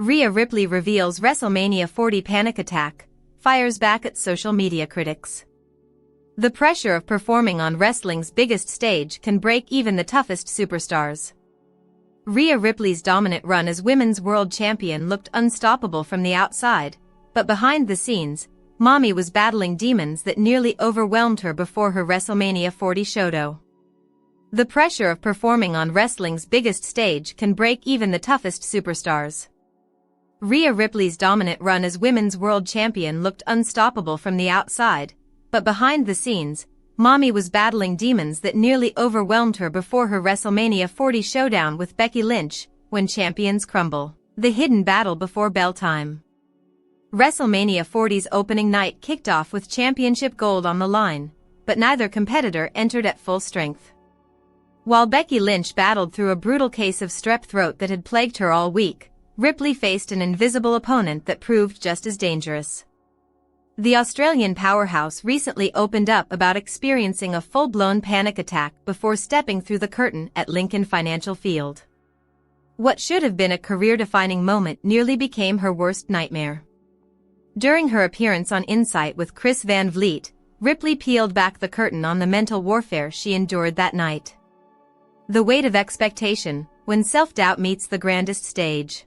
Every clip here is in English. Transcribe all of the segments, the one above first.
Rhea Ripley reveals WrestleMania 40 panic attack, fires back at social media critics. The pressure of performing on wrestling's biggest stage can break even the toughest superstars. Rhea Ripley's dominant run as women's world champion looked unstoppable from the outside, but behind the scenes, Mami was battling demons that nearly overwhelmed her before her WrestleMania 40 showdown. The pressure of performing on wrestling's biggest stage can break even the toughest superstars. Rhea Ripley's dominant run as women's world champion looked unstoppable from the outside, but behind the scenes, Mami was battling demons that nearly overwhelmed her before her WrestleMania 40 showdown with Becky Lynch. When champions crumble, the hidden battle before bell time. WrestleMania 40's opening night kicked off with championship gold on the line, but neither competitor entered at full strength. While Becky Lynch battled through a brutal case of strep throat that had plagued her all week, Ripley faced an invisible opponent that proved just as dangerous. The Australian powerhouse recently opened up about experiencing a full-blown panic attack before stepping through the curtain at Lincoln Financial Field. What should have been a career-defining moment nearly became her worst nightmare. During her appearance on Insight with Chris Van Vliet, Ripley peeled back the curtain on the mental warfare she endured that night. The weight of expectation, when self-doubt meets the grandest stage.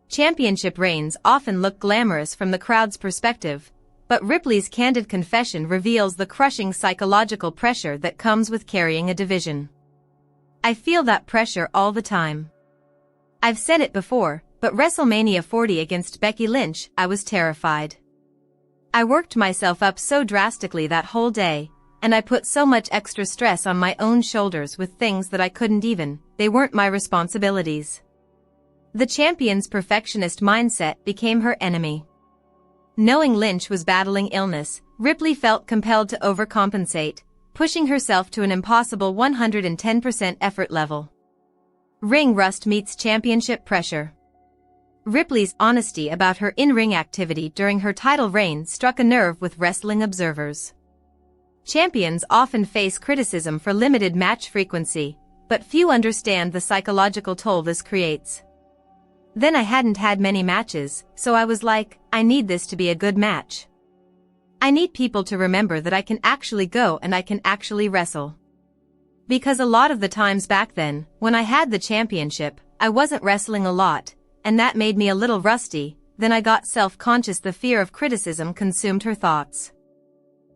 Championship reigns often look glamorous from the crowd's perspective, but Ripley's candid confession reveals the crushing psychological pressure that comes with carrying a division. "I feel that pressure all the time. I've said it before, but WrestleMania 40 against Becky Lynch, I was terrified. I worked myself up so drastically that whole day, and I put so much extra stress on my own shoulders with things that I couldn't even, they weren't my responsibilities." The champion's perfectionist mindset became her enemy. Knowing Lynch was battling illness, Ripley felt compelled to overcompensate, pushing herself to an impossible 110% effort level. Ring rust meets championship pressure. Ripley's honesty about her in-ring activity during her title reign struck a nerve with wrestling observers. Champions often face criticism for limited match frequency, but few understand the psychological toll this creates. "Then I hadn't had many matches, so I was like, I need this to be a good match. I need people to remember that I can actually go and I can actually wrestle. Because a lot of the times back then, when I had the championship, I wasn't wrestling a lot, and that made me a little rusty, then I got self-conscious. The fear of criticism consumed her thoughts.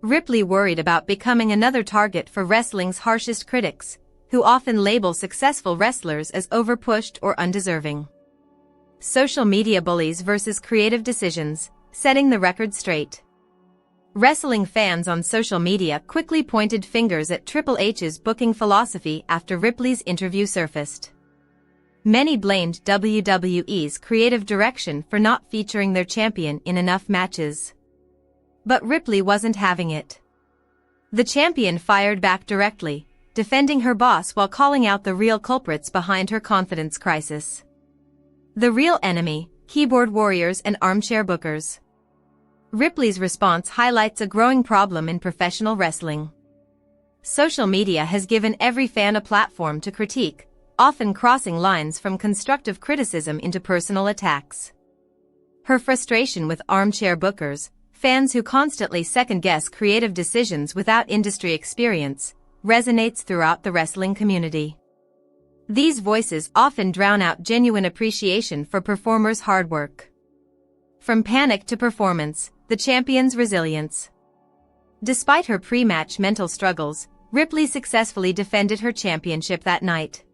Ripley worried about becoming another target for wrestling's harshest critics, who often label successful wrestlers as overpushed or undeserving. Social media bullies versus creative decisions, setting the record straight. Wrestling fans on social media quickly pointed fingers at Triple H's booking philosophy after Ripley's interview surfaced. Many blamed WWE's creative direction for not featuring their champion in enough matches. But Ripley wasn't having it. The champion fired back directly, defending her boss while calling out the real culprits behind her confidence crisis. The real enemy, keyboard warriors and armchair bookers. Ripley's response highlights a growing problem in professional wrestling. Social media has given every fan a platform to critique, often crossing lines from constructive criticism into personal attacks. Her frustration with armchair bookers, fans who constantly second-guess creative decisions without industry experience, resonates throughout the wrestling community. These voices often drown out genuine appreciation for performers' hard work. From panic to performance, the champion's resilience. Despite her pre-match mental struggles, Ripley successfully defended her championship that night.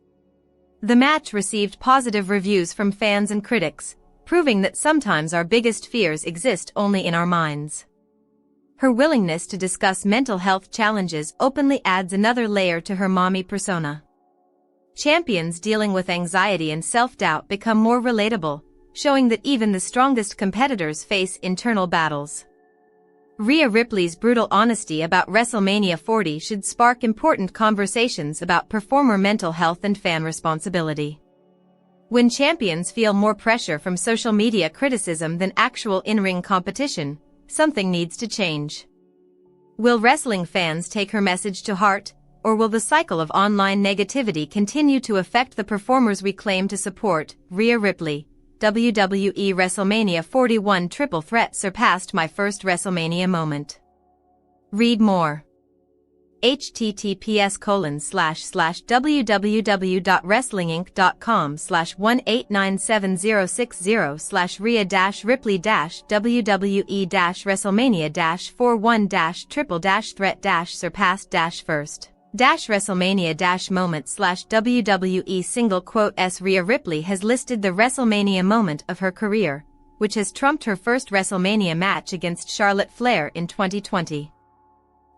The match received positive reviews from fans and critics, proving that sometimes our biggest fears exist only in our minds. Her willingness to discuss mental health challenges openly adds another layer to her Mami persona. Champions dealing with anxiety and self-doubt become more relatable, showing that even the strongest competitors face internal battles. Rhea Ripley's brutal honesty about WrestleMania 40 should spark important conversations about performer mental health and fan responsibility. When champions feel more pressure from social media criticism than actual in-ring competition, something needs to change. Will wrestling fans take her message to heart, or will the cycle of online negativity continue to affect the performers we claim to support? Rhea Ripley, WWE WrestleMania 41 Triple Threat surpassed my first WrestleMania moment. Read more. https://www.wrestling.com/1897060/Rhea-Ripley-WWE-Triple-Threat- surpassed-first-moment/WWE single quote s Rhea Ripley has listed the WrestleMania moment of her career, which has trumped her first WrestleMania match against Charlotte Flair in 2020.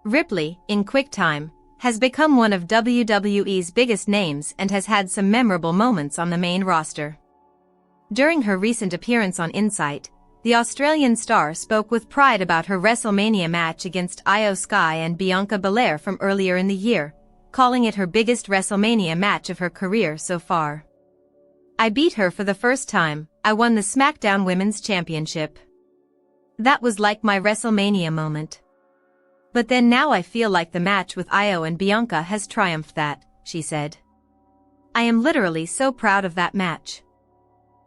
Ripley, in quick time, has become one of WWE's biggest names and has had some memorable moments on the main roster. During her recent appearance on Insight, the Australian star spoke with pride about her WrestleMania match against Io Sky and Bianca Belair from earlier in the year, calling it her biggest WrestleMania match of her career so far. "I beat her for the first time, I won the SmackDown Women's Championship. That was like my WrestleMania moment. But then now I feel like the match with Io and Bianca has triumphed that," she said. "I am literally so proud of that match.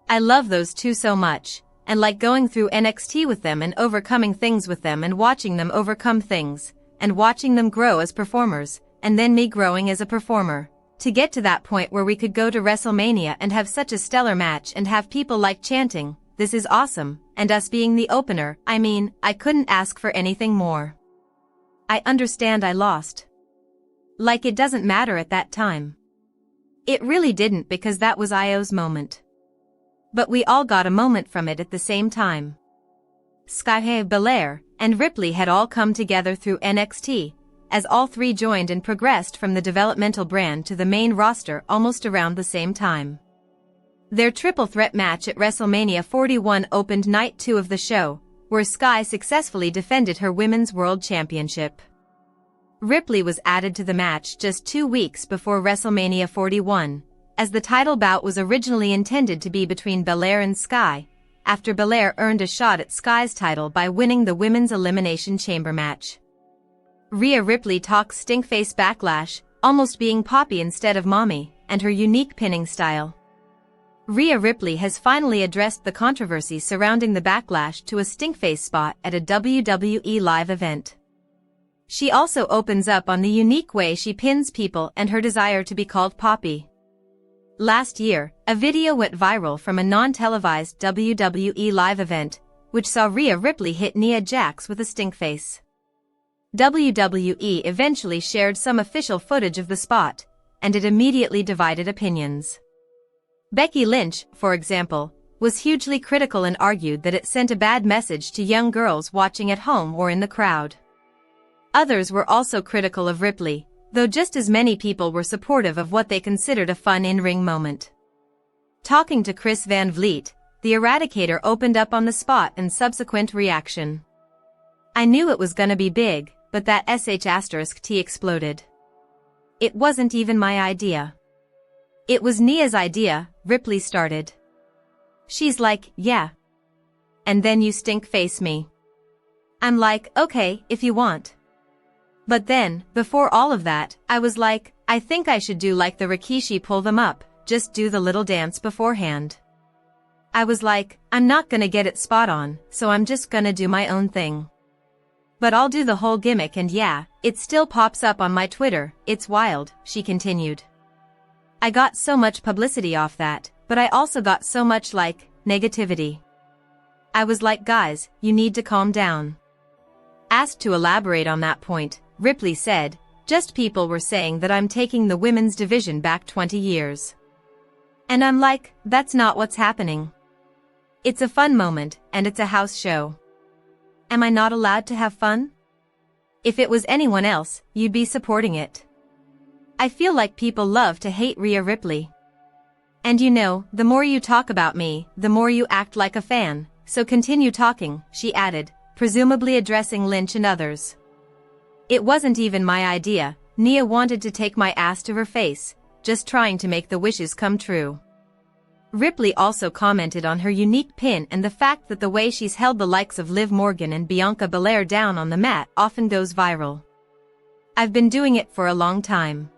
I love those two so much, and like going through NXT with them and overcoming things with them and watching them overcome things, and watching them grow as performers, and then me growing as a performer, to get to that point where we could go to WrestleMania and have such a stellar match and have people like chanting, 'This is awesome,' and us being the opener. I mean, I couldn't ask for anything more. I understand I lost. Like it doesn't matter at that time. It really didn't because that was Io's moment. But we all got a moment from it at the same time. Sky, Belair, and Ripley had all come together through NXT, as all three joined and progressed from the developmental brand to the main roster almost around the same time. Their triple threat match at WrestleMania 41 opened night 2 of the show, where Sky successfully defended her Women's World Championship. Ripley was added to the match just 2 weeks before WrestleMania 41, as the title bout was originally intended to be between Belair and Sky, after Belair earned a shot at Sky's title by winning the Women's Elimination Chamber match. Rhea Ripley talks stinkface Backlash, almost being Papi instead of Mami, and her unique pinning style. Rhea Ripley has finally addressed the controversies surrounding the Backlash to a stinkface spot at a WWE live event. She also opens up on the unique way she pins people and her desire to be called Papi. Last year, a video went viral from a non-televised WWE live event, which saw Rhea Ripley hit Nia Jax with a stinkface. WWE eventually shared some official footage of the spot, and it immediately divided opinions. Becky Lynch, for example, was hugely critical and argued that it sent a bad message to young girls watching at home or in the crowd. Others were also critical of Ripley, though just as many people were supportive of what they considered a fun in-ring moment. Talking to Chris Van Vliet, the Eradicator opened up on the spot and subsequent reaction. "I knew it was gonna be big, but that *T exploded. It wasn't even my idea. It was Nia's idea," Ripley started. She's like, "Yeah. And then you stink face me." I'm like, "Okay, if you want." But then, before all of that, I was like, I think I should do like the Rikishi pull them up, just do the little dance beforehand. I was like, I'm not gonna get it spot on, so I'm just gonna do my own thing. But I'll do the whole gimmick and yeah, it still pops up on my Twitter, it's wild," she continued. "I got so much publicity off that, but I also got so much negativity. I was like, guys, you need to calm down." Asked to elaborate on that point, Ripley said, "Just people were saying that I'm taking the women's division back 20 years. And I'm like, that's not what's happening. It's a fun moment, and it's a house show. Am I not allowed to have fun? If it was anyone else, you'd be supporting it. I feel like people love to hate Rhea Ripley. And you know, the more you talk about me, the more you act like a fan, so continue talking," she added, presumably addressing Lynch and others. "It wasn't even my idea, Nia wanted to take my ass to her face, just trying to make the wishes come true." Ripley also commented on her unique pin and the fact that the way she's held the likes of Liv Morgan and Bianca Belair down on the mat often goes viral. "I've been doing it for a long time.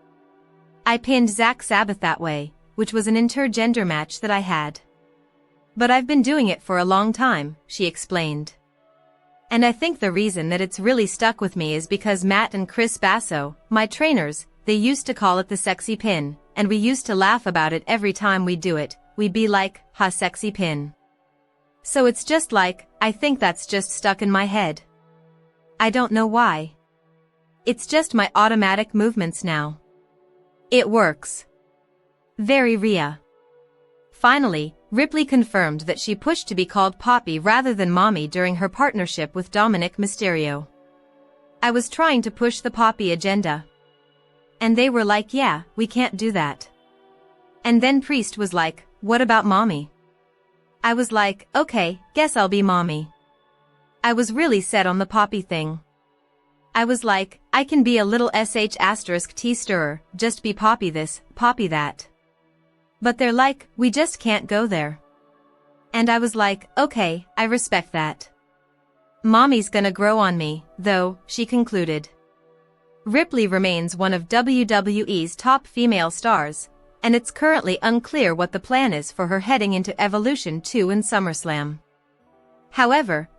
I pinned Zach Sabbath that way, which was an intergender match that I had. But I've been doing it for a long time, she explained. And I think the reason that it's really stuck with me is because Matt and Chris Basso, my trainers, they used to call it the sexy pin, and we used to laugh about it every time we do it. We'd be like, ha, sexy pin. So it's just like, I think that's just stuck in my head. I don't know why. It's just my automatic movements now. It works. Very Rhea. Finally, Ripley confirmed that she pushed to be called Papi rather than Mami during her partnership with Dominik Mysterio. I was trying to push the Papi agenda. And they were like, yeah, we can't do that. And then Priest was like, what about Mami? I was like, okay, guess I'll be Mami. I was really set on the Papi thing. I was like, I can be a little sh*t stirrer, just be Papi this, Papi that. But they're like, we just can't go there. And I was like, okay, I respect that. Mami's gonna grow on me, though, she concluded. Ripley remains one of WWE's top female stars, and it's currently unclear what the plan is for her heading into Evolution 2 and SummerSlam. However,